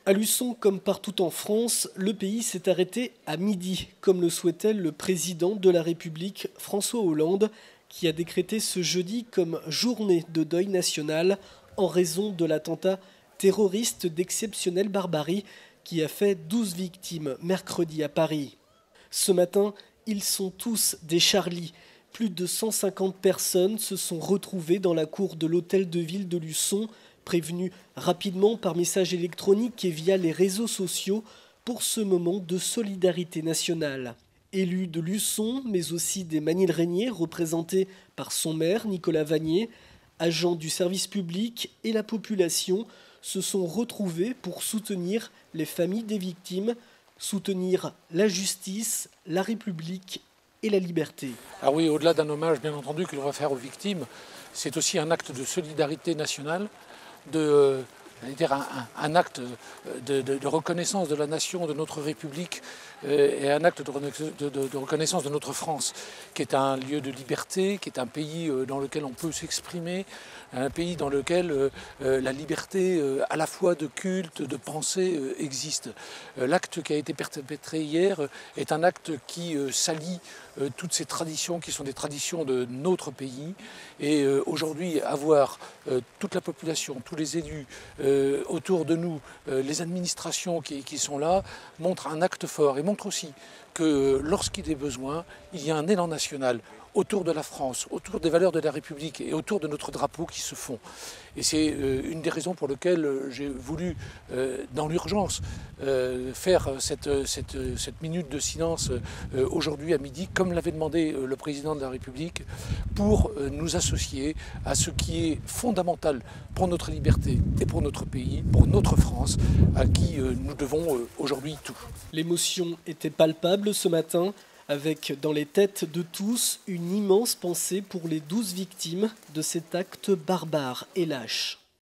À Luçon, comme partout en France, le pays s'est arrêté à midi, comme le souhaitait le président de la République, François Hollande, qui a décrété ce jeudi comme journée de deuil national en raison de l'attentat terroriste d'exceptionnelle barbarie qui a fait 12 victimes mercredi à Paris. Ce matin, ils sont tous des Charlie. Plus de 150 personnes se sont retrouvées dans la cour de l'hôtel de ville de Luçon, prévenues rapidement par message électronique et via les réseaux sociaux pour ce moment de solidarité nationale. Élus de Luçon, mais aussi des Ménil-Régnier, représentés par son maire Nicolas Vanier, agents du service public et la population se sont retrouvés pour soutenir les familles des victimes, soutenir la justice, la République et la liberté. Ah oui, au-delà d'un hommage bien entendu que l'on va faire aux victimes, c'est aussi un acte de solidarité nationale, un acte de reconnaissance de la nation, de notre République et un acte de reconnaissance de notre France, qui est un lieu de liberté, qui est un pays dans lequel on peut s'exprimer, un pays dans lequel la liberté à la fois de culte, de pensée existe. L'acte qui a été perpétré hier est un acte qui salit toutes ces traditions qui sont des traditions de notre pays. Et aujourd'hui, avoir toute la population, tous les élus autour de nous, les administrations qui sont là, montre un acte fort et montre aussi que lorsqu'il est besoin, il y a un élan national autour de la France, autour des valeurs de la République et autour de notre drapeau qui se font. Et c'est une des raisons pour lesquelles j'ai voulu, dans l'urgence, faire cette minute de silence aujourd'hui à midi, comme l'avait demandé le président de la République, pour nous associer à ce qui est fondamental pour notre liberté et pour notre pays, pour notre France, à qui nous devons aujourd'hui tout. L'émotion était palpable ce matin, avec dans les têtes de tous une immense pensée pour les 12 victimes de cet acte barbare et lâche.